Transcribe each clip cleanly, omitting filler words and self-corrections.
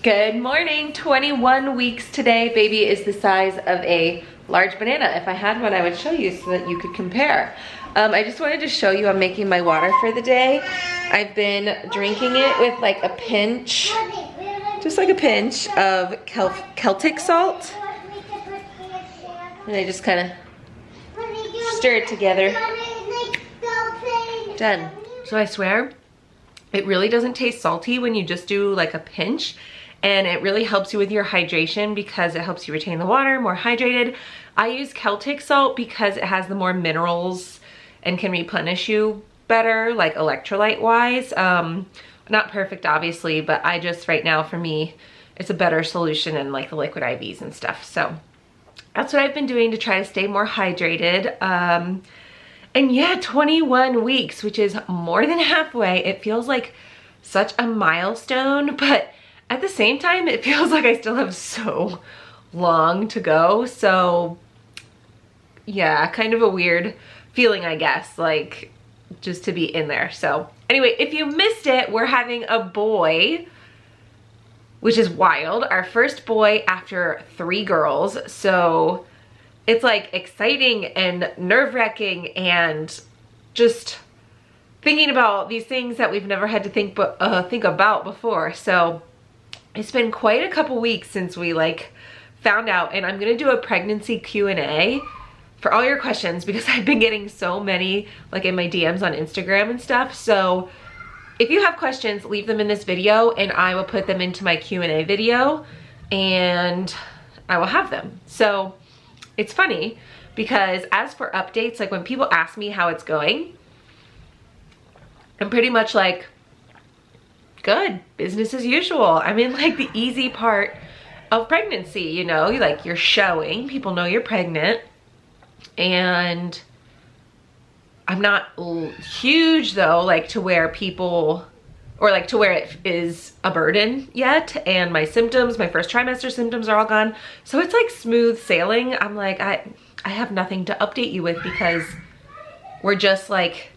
Good morning, 21 weeks today. Baby is the size of a large banana. If I had one, I would show you so that you could compare. I just wanted to show you I'm making my water for the day. I've been drinking it with like a pinch, just like a pinch of Celtic salt. And I just kind of stir it together. Done. So I swear, it really doesn't taste salty when you just do like a pinch. And it really helps you with your hydration because it helps you retain the water, more hydrated. I use Celtic salt because it has the more minerals and can replenish you better, like electrolyte wise. Not perfect obviously, but I just, right now for me, it's a better solution than like the liquid IVs and stuff. So that's what I've been doing to try to stay more hydrated. And yeah, 21 weeks, which is more than halfway. It feels like such a milestone, but at the same time, it feels like I still have so long to go. So yeah, kind of a weird feeling, I guess, like just to be in there. So anyway, if you missed it, we're having a boy, which is wild. Our first boy after 3 girls. So it's like exciting and nerve-wracking and just thinking about these things that we've never had to think about before. So it's been quite a couple weeks since we like found out, and I'm gonna do a pregnancy Q&A for all your questions because I've been getting so many like in my DMs on Instagram and stuff. So if you have questions, leave them in this video and I will put them into my Q&A video and I will have them. So it's funny because as for updates, like when people ask me how it's going, I'm pretty much like, good, business as usual. I'm in like the easy part of pregnancy, you know, you're showing, people know you're pregnant, and I'm not huge though, like to where people, or like to where it is a burden yet, and my symptoms, my first trimester symptoms are all gone. So it's like smooth sailing. I'm like, I have nothing to update you with because we're just like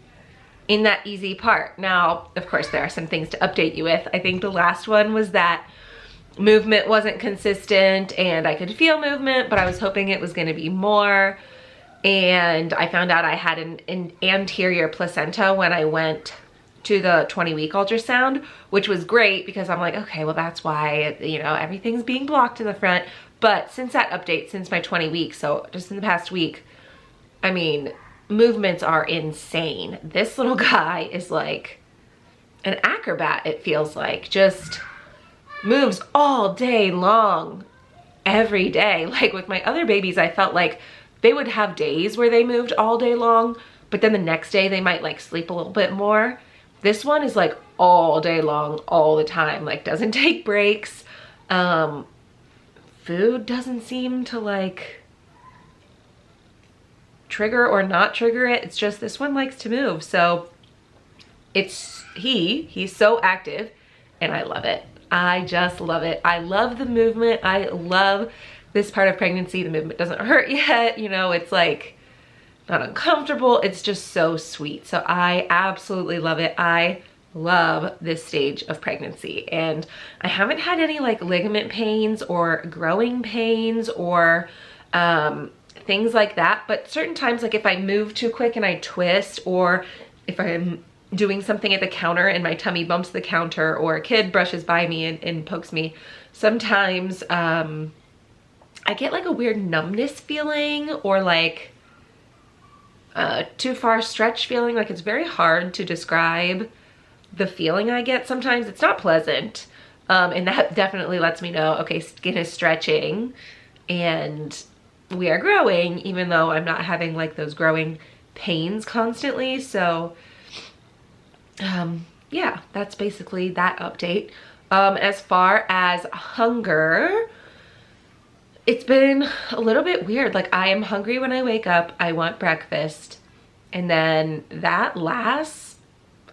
in that easy part. Now, of course, there are some things to update you with. I think the last one was that movement wasn't consistent and I could feel movement, but I was hoping it was gonna be more. And I found out I had an anterior placenta when I went to the 20-week ultrasound, which was great because I'm like, okay, well that's why, you know, everything's being blocked in the front. But since that update, since my 20 weeks, so just in the past week, I mean, movements are insane. This little guy is like an acrobat, it feels like. Just moves all day long, every day. Like with my other babies, I felt like they would have days where they moved all day long, but then the next day they might like sleep a little bit more. This one is like all day long, all the time, like doesn't take breaks. Food doesn't seem to like trigger or not trigger it. It's just this one likes to move. So he's so active and I love it. I just love it. I love the movement. I love this part of pregnancy. The movement doesn't hurt yet. You know, it's like not uncomfortable. It's just so sweet. So I absolutely love it. I love this stage of pregnancy, and I haven't had any like ligament pains or growing pains or things like that. But certain times, like if I move too quick and I twist, or if I'm doing something at the counter and my tummy bumps the counter, or a kid brushes by me and pokes me, sometimes I get like a weird numbness feeling, or like too far stretch feeling. Like it's very hard to describe the feeling I get sometimes. It's not pleasant. And that definitely lets me know, okay, skin is stretching and we are growing, even though I'm not having like those growing pains constantly. So yeah, that's basically that update. As far as hunger, it's been a little bit weird. Like I am hungry when I wake up, I want breakfast, and then that lasts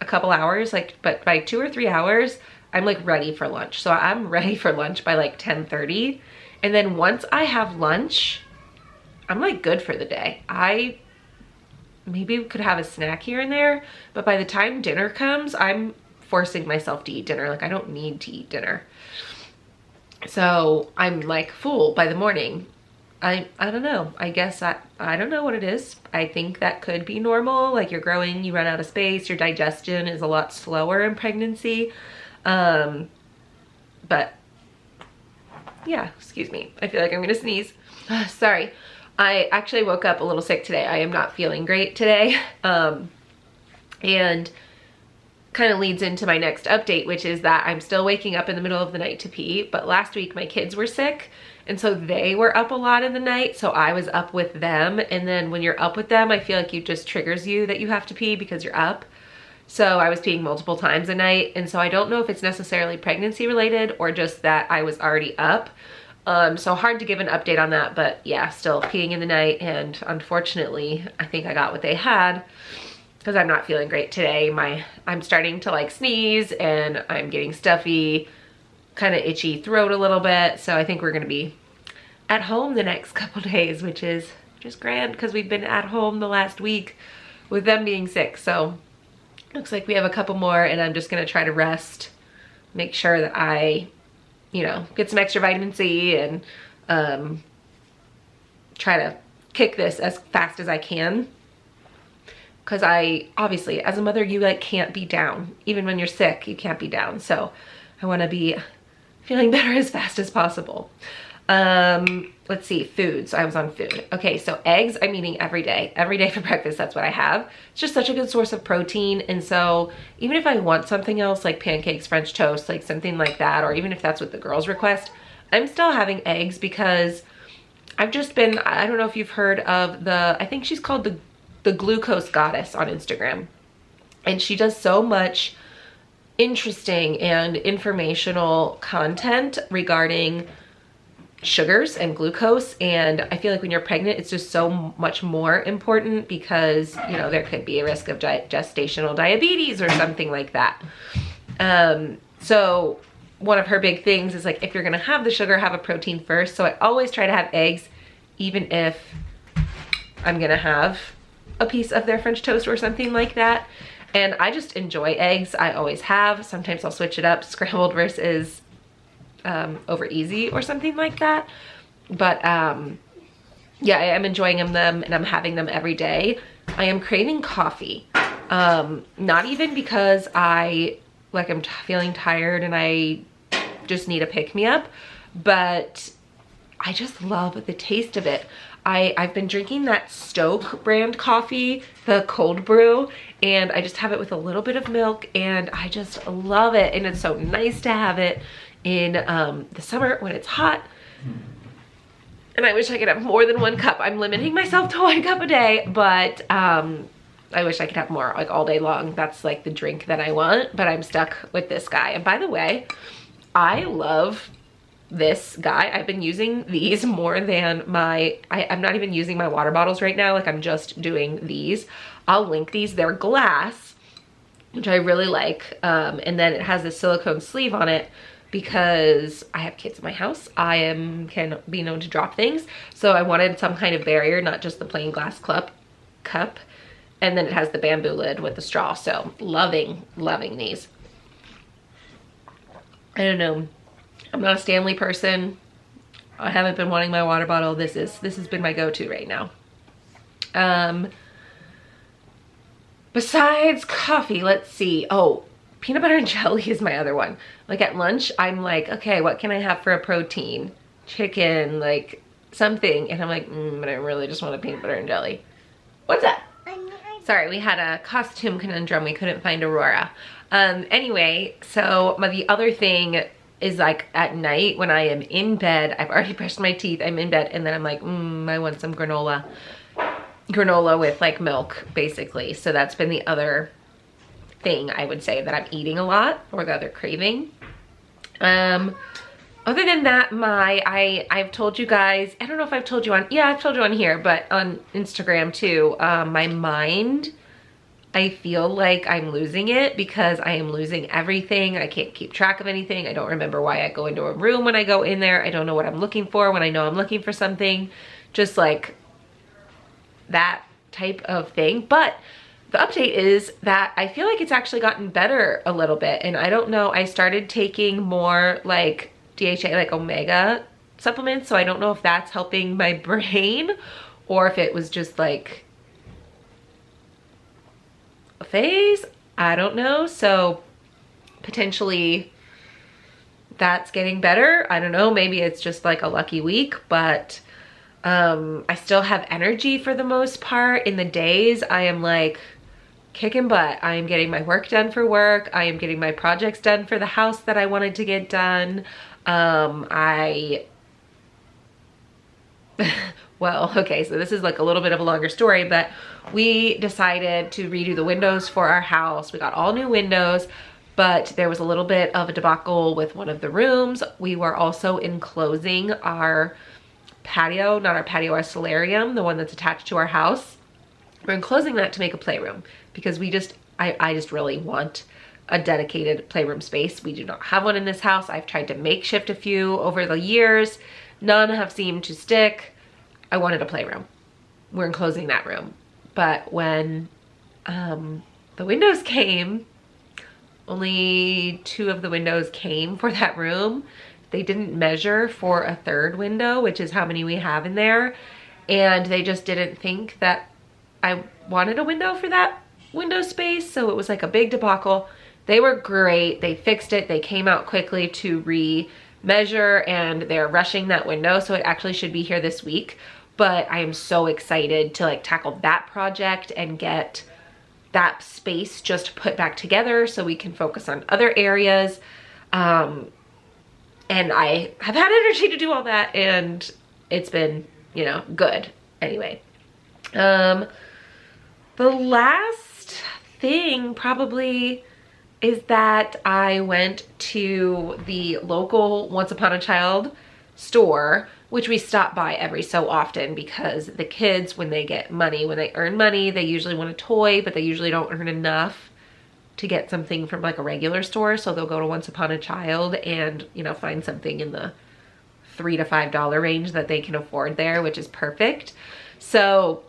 a couple hours, like, but by 2 or 3 hours, I'm like ready for lunch. So I'm ready for lunch by like 10:30. And then once I have lunch, I'm like good for the day. I maybe could have a snack here and there, but by the time dinner comes, I'm forcing myself to eat dinner. Like I don't need to eat dinner. So I'm like full by the morning. I don't know. I guess I don't know what it is. I think that could be normal. Like you're growing, you run out of space, your digestion is a lot slower in pregnancy. But yeah, excuse me. I feel like I'm gonna sneeze. Sorry. I actually woke up a little sick today. I am not feeling great today. And kind of leads into my next update, which is that I'm still waking up in the middle of the night to pee. But last week my kids were sick, and so they were up a lot in the night, so I was up with them. And then when you're up with them, I feel like it just triggers you that you have to pee because you're up. So I was peeing multiple times a night, and so I don't know if it's necessarily pregnancy related or just that I was already up. So hard to give an update on that, but yeah, still peeing in the night, and unfortunately I think I got what they had because I'm not feeling great today. I'm starting to like sneeze, and I'm getting stuffy, kind of itchy throat a little bit. So I think we're gonna be at home the next couple days, which is just grand because we've been at home the last week with them being sick. So looks like we have a couple more, and I'm just gonna try to rest, make sure that I, you know, get some extra vitamin C, and try to kick this as fast as I can. Cause I, obviously, as a mother, you like can't be down. Even when you're sick, you can't be down. So I wanna be feeling better as fast as possible. Let's see, foods. I was on food. Okay, so eggs I'm eating every day. Every day for breakfast, that's what I have. It's just such a good source of protein. And so even if I want something else like pancakes, French toast, like something like that, or even if that's what the girls request, I'm still having eggs because I've just been, I don't know if you've heard of I think she's called the Glucose Goddess on Instagram. And she does so much interesting and informational content regarding sugars and glucose, and I feel like when you're pregnant it's just so much more important because, you know, there could be a risk of gestational diabetes or something like that. So one of her big things is like, if you're gonna have the sugar, have a protein first. So I always try to have eggs, even if I'm gonna have a piece of their French toast or something like that. And I just enjoy eggs. I always have. Sometimes I'll switch it up, scrambled versus over easy or something like that. But yeah, I am enjoying them, and I'm having them every day. I am craving coffee. Not even because I'm feeling tired and I just need a pick-me-up, but I just love the taste of it. I've been drinking that Stoke brand coffee, the cold brew, and I just have it with a little bit of milk, and I just love it. And it's so nice to have it in the summer when it's hot. And I wish I could have more than 1 cup. I'm limiting myself to 1 cup a day, but I wish I could have more, like all day long. That's like the drink that I want, but I'm stuck with this guy. And by the way, I love this guy. I've been using these more than I'm not even using my water bottles right now. Like I'm just doing these. I'll link these. They're glass, which I really like. And then it has this silicone sleeve on it because I have kids in my house. Can be known to drop things. So I wanted some kind of barrier, not just the plain glass cup. And then it has the bamboo lid with the straw. So loving these. I don't know. I'm not a Stanley person. I haven't been wanting my water bottle. This has been my go-to right now. Besides coffee, let's see. Oh, peanut butter and jelly is my other one. Like at lunch, I'm like, okay, what can I have for a protein? Chicken, like something. And I'm like, but I really just want a peanut butter and jelly. What's that? Sorry, we had a costume conundrum. We couldn't find Aurora. Anyway, so the other thing is like at night when I am in bed, I've already brushed my teeth, I'm in bed, and then I'm like, I want some granola with like milk, basically. So that's been the other thing I would say that I'm eating a lot, or the other craving. Other than that, I've told you guys, I don't know if I've told you on, yeah, I've told you on here, but on Instagram too, my mind, I feel like I'm losing it because I am losing everything. I can't keep track of anything. I don't remember why I go into a room when I go in there. I don't know what I'm looking for when I know I'm looking for something. Just like that type of thing. But the update is that I feel like it's actually gotten better a little bit. And I don't know, I started taking more like DHA, like omega supplements. So I don't know if that's helping my brain or if it was just like a phase. I don't know. So potentially that's getting better. I don't know. Maybe it's just like a lucky week, but I still have energy for the most part. In the days, I am like kicking butt. I am getting my work done for work. I am getting my projects done for the house that I wanted to get done. Well, okay, so this is like a little bit of a longer story, but we decided to redo the windows for our house. We got all new windows, but there was a little bit of a debacle with one of the rooms. We were also enclosing our patio, not our patio, our solarium, the one that's attached to our house. We're enclosing that to make a playroom because I just really want a dedicated playroom space. We do not have one in this house. I've tried to makeshift a few over the years. None have seemed to stick. I wanted a playroom. We're enclosing that room. But when the windows came, only 2 of the windows came for that room. They didn't measure for a 3rd window, which is how many we have in there. And they just didn't think that I wanted a window for that window space. So it was like a big debacle. They were great. They fixed it. They came out quickly to re-measure and they're rushing that window. So it actually should be here this week. But I am so excited to like tackle that project and get that space just put back together so we can focus on other areas. And I have had energy to do all that and it's been, you know, good. Anyway, the last thing probably is that I went to the local Once Upon a Child store, which we stop by every so often because the kids, when they get money, when they earn money, they usually want a toy, but they usually don't earn enough to get something from like a regular store. So they'll go to Once Upon a Child and, you know, find something in the $3 to $5 range that they can afford there, which is perfect. So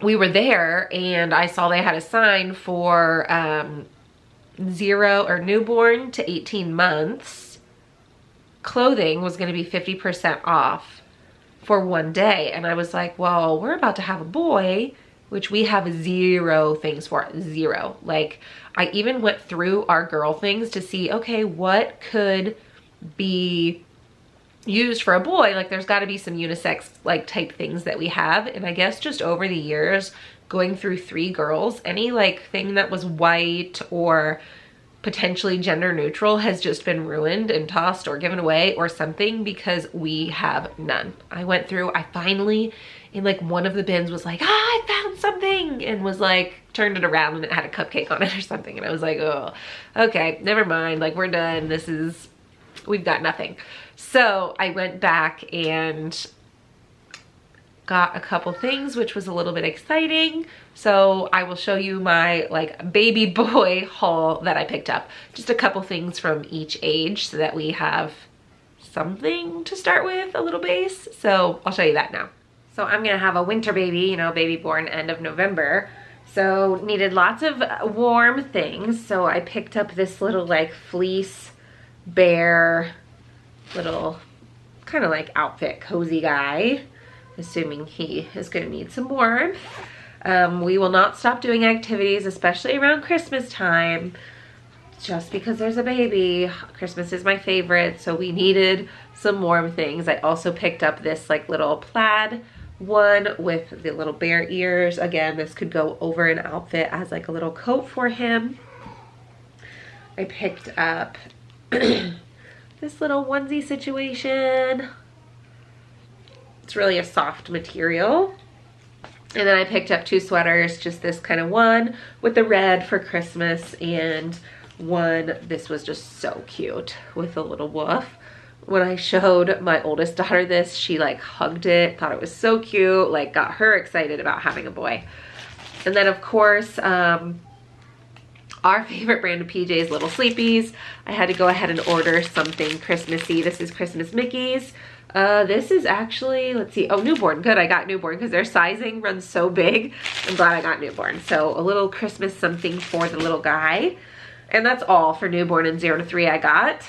we were there and I saw they had a sign for 0 or newborn to 18 months. Clothing was going to be 50% off for one day. And I was like, well, we're about to have a boy, which we have 0 things for, 0. Like, I even went through our girl things to see, okay, what could be used for a boy? Like, there's got to be some unisex like type things that we have. And I guess just over the years, going through 3 girls, any like thing that was white or potentially gender neutral has just been ruined and tossed or given away or something because we have none. I went through, I finally in like one of the bins was like, I found something, and was like, turned it around and it had a cupcake on it or something. And I was like, oh, okay, never mind. Like, we're done. We've got nothing. So I went back and got a couple things, which was a little bit exciting. So I will show you my like baby boy haul that I picked up. Just a couple things from each age so that we have something to start with, a little base. So I'll show you that now. So I'm gonna have a winter baby, you know, baby born end of November. So needed lots of warm things. So I picked up this little like fleece bear little kind of like outfit cozy guy, assuming he is gonna need some warmth. We will not stop doing activities, especially around Christmas time, just because there's a baby. Christmas is my favorite, so we needed some warm things. I also picked up this like little plaid one with the little bear ears. Again, this could go over an outfit as like a little coat for him. I picked up this little onesie situation. It's really a soft material. And then I picked up 2 sweaters, just this kind of one with the red for Christmas, and one, this was just so cute with a little woof. When I showed my oldest daughter this, she like hugged it, thought it was so cute, like got her excited about having a boy. And then of course, our favorite brand of PJs, Little Sleepies. I had to go ahead and order something Christmassy. This is Christmas Mickeys. This is actually, let's see, oh, newborn. Good, I got newborn because their sizing runs so big. I'm glad I got newborn. So a little Christmas something for the little guy. And that's all for newborn and 0 to 3 I got.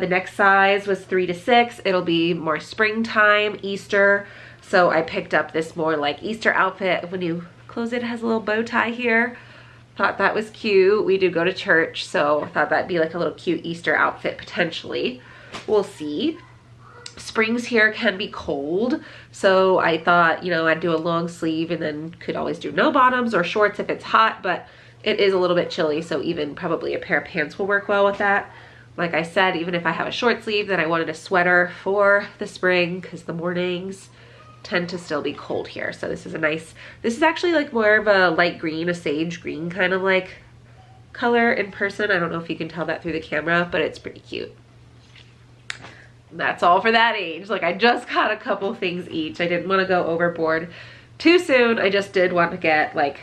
The next size was 3 to 6. It'll be more springtime, Easter. So I picked up this more like Easter outfit. When you close it, it has a little bow tie here. Thought that was cute. We do go to church, so I thought that'd be like a little cute Easter outfit potentially. We'll see. Springs here can be cold, so I thought, you know, I'd do a long sleeve and then could always do no bottoms or shorts if it's hot, but it is a little bit chilly, so even probably a pair of pants will work well with that. Like I said, even if I have a short sleeve, then I wanted a sweater for the spring because the mornings tend to still be cold here. So this is a nice, this is actually like more of a light green, a sage green kind of like color in person. I don't know if you can tell that through the camera, but it's pretty cute. That's all for that age. Like I just got a couple things each. I didn't want to go overboard too soon. I just did want to get like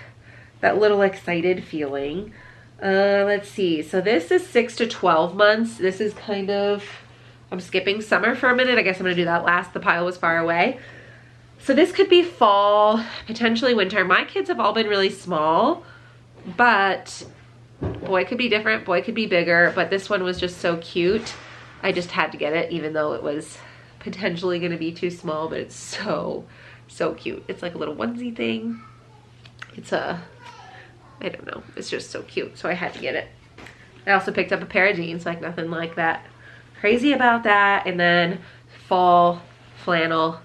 that little excited feeling. Let's see. So this is 6 to 12 months. This is kind of, I'm skipping summer for a minute. I guess I'm gonna do that last. The pile was far away. So this could be fall, potentially winter. My kids have all been really small, but boy could be different, boy could be bigger, but this one was just so cute. I just had to get it even though it was potentially gonna be too small, but it's so, so cute. It's like a little onesie thing. It's a, I don't know, it's just so cute, so I had to get it. I also picked up a pair of jeans, like nothing like that crazy about that. And then fall flannel,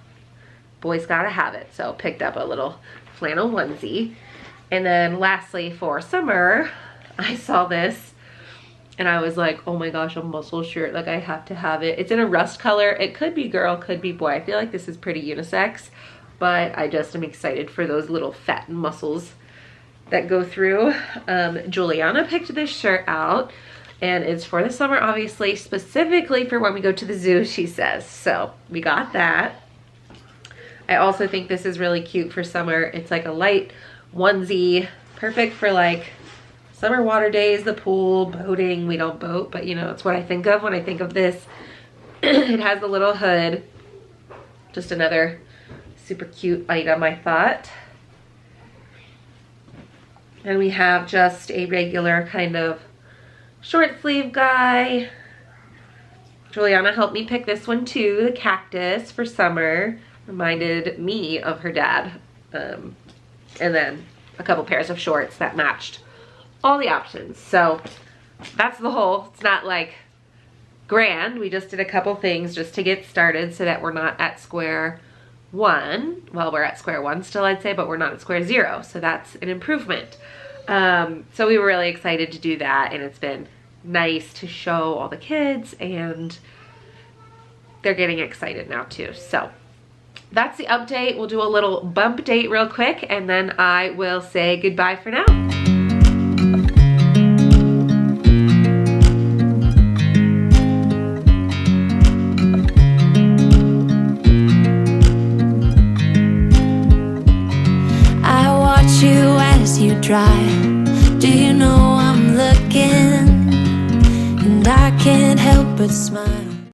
boys gotta have it, so picked up a little flannel onesie. And then lastly for summer, I saw this and I was like, oh my gosh, a muscle shirt, like I have to have it. It's in a rust color. It could be girl, could be boy. I feel like this is pretty unisex, but I just am excited for those little fat muscles that go through. Juliana picked this shirt out and it's for the summer, obviously, specifically for when we go to the zoo, she says. So we got that. I also think this is really cute for summer. It's like a light onesie, perfect for like summer water days, the pool, boating. We don't boat, but you know, it's what I think of when I think of this. It has a little hood. Just another super cute item, I thought. And we have just a regular kind of short sleeve guy. Juliana helped me pick this one too, the cactus for summer. Reminded me of her dad. And then a couple pairs of shorts that matched all the options. So that's the whole. It's not like grand. We just did a couple things just to get started so that we're not at square one. Well, we're at square one still, I'd say, but we're not at square zero. So that's an improvement. So we were really excited to do that, and it's been nice to show all the kids, and they're getting excited now too. So that's the update. We'll do a little bump date real quick, and then I will say goodbye for now. You drive, do you know I'm looking, and I can't help but smile.